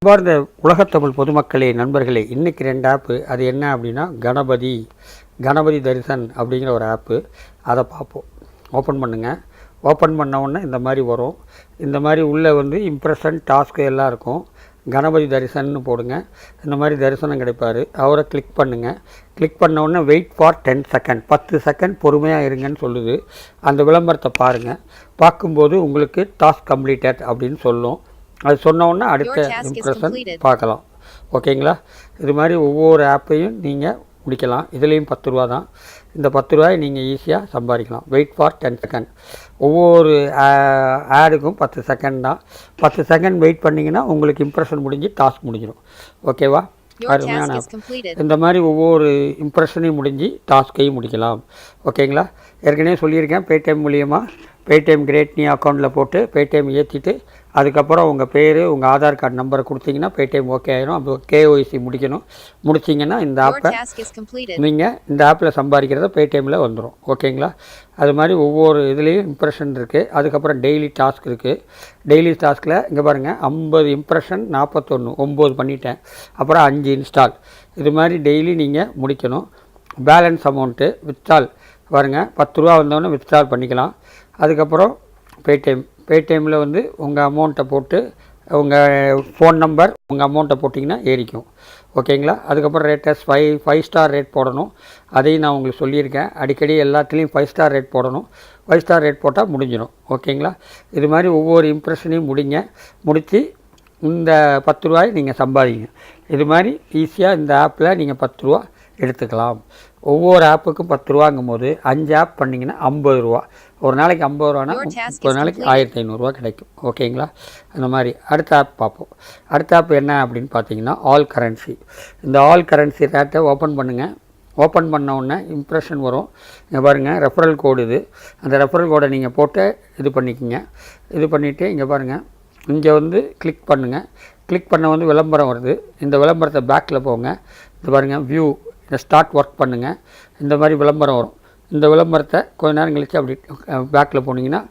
அன்பார்ந்த உலகத்தமிழ் பொதுமக்களே, நண்பர்களே, இன்றைக்கி 2 ஆப்பு. அது என்ன அப்படின்னா, கணபதி தரிசன் அப்படிங்கிற ஒரு ஆப்பு. அதை பார்ப்போம். ஓப்பன் பண்ணுங்கள். ஓப்பன் பண்ண உடனே இந்த மாதிரி வரும். இந்த மாதிரி உள்ளே வந்து இம்ப்ரெஷன் டாஸ்க்கு எல்லாம் இருக்கும். கணபதி தரிசன்னு போடுங்க. இந்த மாதிரி தரிசனம் கிடைப்பார். அவரை கிளிக் பண்ணுங்கள். கிளிக் பண்ண உடனே வெயிட் ஃபார் 10 செகண்ட், 10 செகண்ட் பொறுமையாக இருங்கன்னு சொல்லுது. அந்த விளம்பரத்தை பாருங்கள். பார்க்கும்போது உங்களுக்கு டாஸ்க் கம்ப்ளீட்டட் அப்படின்னு சொல்லும். அது சொன்னோன்னா அடுத்த இம்ப்ரெஷன் பார்க்கலாம். ஓகேங்களா? இது மாதிரி ஒவ்வொரு ஆப்பையும் நீங்கள் முடிக்கலாம். இதுலேயும் 10 ரூபா தான். இந்த 10 ரூபாயை நீங்கள் ஈஸியாக சம்பாதிக்கலாம். Wait for 10 second. ஒவ்வொரு ஆடுக்கும் 10 செகண்ட் தான். 10 செகண்ட் வெயிட் பண்ணிங்கன்னா உங்களுக்கு இம்ப்ரெஷன் முடிஞ்சு டாஸ்க் முடிஞ்சிடும். ஓகேவா? அருமையான இந்த மாதிரி ஒவ்வொரு இம்ப்ரெஷனையும் முடிஞ்சு டாஸ்க்கையும் முடிக்கலாம். ஓகேங்களா? ஏற்கனவே சொல்லியிருக்கேன். பேடிஎம் மூலியமாக பேடிஎம் கிரேட் நீ அக்கௌண்ட்டில் போட்டு பேடிஎம் ஏற்றிட்டு அதுக்கப்புறம் உங்கள் பேர், உங்கள் ஆதார் கார்டு நம்பரை கொடுத்தீங்கன்னா பேடிஎம் ஓகே ஆகிடும். அப்போ கேஒய்சி முடிச்சிங்கன்னா இந்த ஆப்பை நீங்கள் இந்த ஆப்பில் சம்பாதிக்கிறத பேடிஎம்மில் வந்துடும். ஓகேங்களா? அது மாதிரி ஒவ்வொரு இதுலேயும் இம்ப்ரெஷன் இருக்குது. அதுக்கப்புறம் டெய்லி டாஸ்க் இருக்குது. டெய்லி டாஸ்கில் இங்கே பாருங்கள், 50 இம்ப்ரெஷன் 41 9 பண்ணிட்டேன். அப்புறம் 5 இன்ஸ்டால். இது மாதிரி டெய்லி நீங்கள் முடிக்கணும். பேலன்ஸ் அமௌண்ட்டு வித்ட்ரால் பாருங்கள், 10 ரூபா வந்தோடனே வித்ட்ரால் பண்ணிக்கலாம். அதுக்கப்புறம் பேடிஎம்மில் வந்து உங்கள் அமௌண்ட்டை போட்டு உங்கள் ஃபோன் நம்பர் உங்கள் அமௌண்ட்டை போட்டிங்கன்னா ஏறிக்கும். ஓகேங்களா? அதுக்கப்புறம் ரேட்டஸ் 5 ஸ்டார் ரேட் போடணும். அதையும் நான் உங்களுக்கு சொல்லியிருக்கேன். அடிக்கடி எல்லாத்துலேயும் 5 ஸ்டார் ரேட் போடணும். 5 ஸ்டார் ரேட் போட்டால் முடிஞ்சிடும். ஓகேங்களா? இது மாதிரி ஒவ்வொரு இம்ப்ரெஷனையும் முடித்து இந்த 10 ரூபாயை நீங்கள் சம்பாதிங்க. இது மாதிரி ஈஸியாக இந்த ஆப்பில் நீங்கள் 10 ரூபா எடுத்துக்கலாம். ஒவ்வொரு ஆப்புக்கும் 10 ரூபாங்கும் போது 5 ஆப் பண்ணிங்கன்னா 50 ரூபா. ஒரு நாளைக்கு 50 ரூபானா 30 நாளைக்கு 1500 கிடைக்கும். ஓகேங்களா? அந்த மாதிரி அடுத்த ஆப் பார்ப்போம். அடுத்த ஆப் என்ன அப்படின்னு பார்த்தீங்கன்னா, ஆல் கரன்சி. இந்த ஆல் கரன்சி ரேட்டை ஓப்பன் பண்ணுங்கள். ஓப்பன் பண்ண உடனே இம்ப்ரெஷன் வரும். இங்கே பாருங்கள், ரெஃபரல் கோடு இது. அந்த ரெஃபரல் கோடை நீங்கள் போட்டு இது பண்ணிக்கோங்க. இது பண்ணிவிட்டு இங்கே பாருங்கள், இங்கே வந்து கிளிக் பண்ணுங்கள். கிளிக் பண்ண வந்து விளம்பரம் வருது. இந்த விளம்பரத்தை பேக்கில் போங்க. இது பாருங்கள், வியூ, இந்த ஸ்டார்ட் ஒர்க் பண்ணுங்கள். இந்த மாதிரி விளம்பரம் வரும். இந்த விளம்பரத்தை கொஞ்ச நேரம் கழித்து அப்படி பேக்கில் போனீங்கன்னா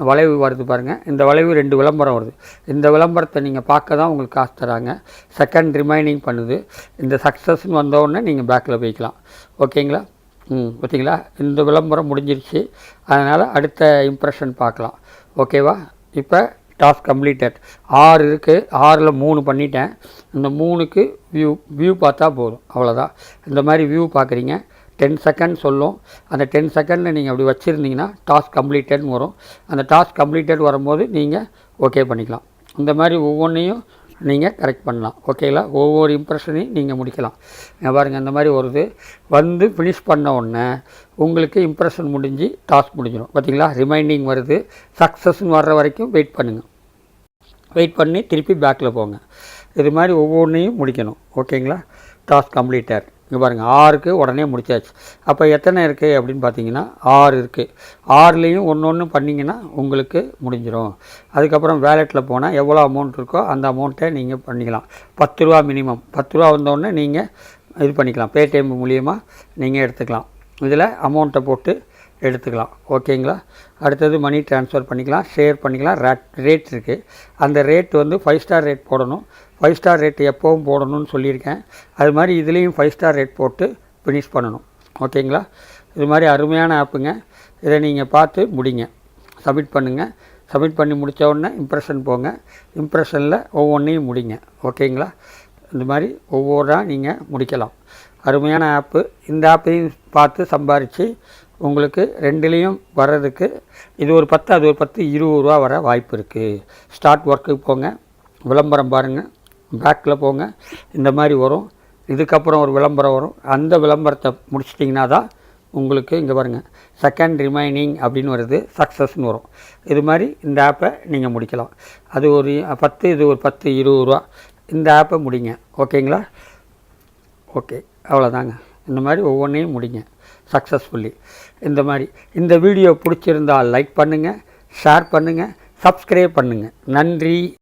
வளைவு வருது பாருங்கள். இந்த வளைவு 2 விளம்பரம் வருது. இந்த விளம்பரத்தை நீங்கள் பார்க்க தான் உங்களுக்கு காசு தராங்க. செகண்ட் ரிமைனிங் பண்ணுது. இந்த சக்ஸஸ்ன்னு வந்தோடனே நீங்கள் பேக்கில் போய்க்கலாம். ஓகேங்களா? பார்த்தீங்களா? இந்த விளம்பரம் முடிஞ்சிருச்சு. அதனால் அடுத்த இம்ப்ரெஷன் பார்க்கலாம். ஓகேவா? இப்போ டாஸ்க் கம்ப்ளீட்டட். 6 இருக்குது. 6ல் 3 பண்ணிட்டேன். இந்த 3க்கு வியூ பார்த்தா போதும். அவ்வளோதான். இந்த மாதிரி வியூ பார்க்குறீங்க. 10 செகண்ட் சொல்லும். அந்த 10 செகண்டில் நீங்கள் அப்படி வச்சுருந்தீங்கன்னா டாஸ்க் கம்ப்ளீட்டட்னு வரும். அந்த டாஸ்க் கம்ப்ளீட்டட் வரும்போது நீங்கள் ஓகே பண்ணிக்கலாம். இந்த மாதிரி ஒவ்வொன்றையும் நீங்கள் கரெக்ட் பண்ணலாம். ஓகேங்களா? ஒவ்வொரு இம்ப்ரெஷனையும் நீங்கள் முடிக்கலாம். பாருங்கள், இந்த மாதிரி வருது. வந்து ஃபினிஷ் பண்ண உடனே உங்களுக்கு இம்ப்ரெஷன் முடிஞ்சு டாஸ்க் முடிஞ்சிடும். பார்த்தீங்களா? ரிமைண்டிங் வருது. சக்ஸஸ்ன்னு வர்ற வரைக்கும் வெயிட் பண்ணுங்கள். வெயிட் பண்ணி திருப்பி பேக்கில் போங்க. இது மாதிரி ஒவ்வொன்றையும் முடிக்கணும். ஓகேங்களா? Task completed. இங்கே பாருங்கள், 6க்கு உடனே முடிச்சாச்சு. அப்போ எத்தனை இருக்குது அப்படின்னு பார்த்தீங்கன்னா 6 இருக்குது. 6லேயும் ஒன்று பண்ணிங்கன்னா உங்களுக்கு முடிஞ்சிடும். அதுக்கப்புறம் வேலெட்டில் போனால் எவ்வளோ அமௌண்ட் இருக்கோ அந்த அமௌண்ட்டை நீங்கள் பண்ணிக்கலாம். 10 ரூபா மினிமம். 10 ரூபா வந்தோடனே நீங்கள் இது பண்ணிக்கலாம். பேடிஎம் மூலியமாக நீங்கள் எடுத்துக்கலாம். இதில் அமௌண்ட்டை போட்டு எடுத்துக்கலாம். ஓகேங்களா? அடுத்தது மணி ட்ரான்ஸ்ஃபர் பண்ணிக்கலாம், ஷேர் பண்ணிக்கலாம். ரேட் இருக்குது. அந்த ரேட் வந்து 5 ஸ்டார் ரேட் போடணும். 5 ஸ்டார் ரேட் எப்போவும் போடணும்னு சொல்லியிருக்கேன். அது மாதிரி இதுலேயும் 5 ஸ்டார் ரேட் போட்டு ஃபினிஷ் பண்ணணும். ஓகேங்களா? இது மாதிரி அருமையான ஆப்புங்க. இதை நீங்கள் பார்த்து முடிங்க. சப்மிட் பண்ணுங்கள். சப்மிட் பண்ணி முடித்த உடனே இம்ப்ரெஷன் போங்க. இம்ப்ரெஷனில் ஒவ்வொன்றையும் முடிங்க. ஓகேங்களா? இந்த மாதிரி ஒவ்வொன்றா நீங்கள் முடிக்கலாம். அருமையான ஆப்பு. இந்த ஆப்பையும் பார்த்து சம்பாரித்து உங்களுக்கு 2லேயும் வர்றதுக்கு இது ஒரு 10, அது ஒரு 10, 20 ரூபா வர வாய்ப்பு இருக்குது. ஸ்டார்ட் ஒர்க்குக்கு போங்க. விளம்பரம் பாருங்கள். பேக்கில் போங்க. இந்த மாதிரி வரும். இதுக்கப்புறம் ஒரு விளம்பரம் வரும். அந்த விளம்பரத்தை முடிச்சிட்டிங்கன்னா தான் உங்களுக்கு இங்கே பாருங்கள், செகண்ட் ரிமைனிங் அப்படின்னு வருது. சக்ஸஸ்ன்னு வரும். இது மாதிரி இந்த ஆப்பை நீங்கள் முடிக்கலாம். அது ஒரு 10, இது ஒரு 10, 20 ரூபா. இந்த ஆப்பை முடிங்க. ஓகேங்களா? ஓகே, அவ்வளோதாங்க. இந்த மாதிரி ஒவ்வொன்றையும் முடிங்க சக்ஸஸ்ஃபுல்லி. இந்த மாதிரி இந்த வீடியோ பிடிச்சிருந்தால் லைக் பண்ணுங்கள், ஷேர் பண்ணுங்கள், சப்ஸ்கிரைப் பண்ணுங்கள். நன்றி.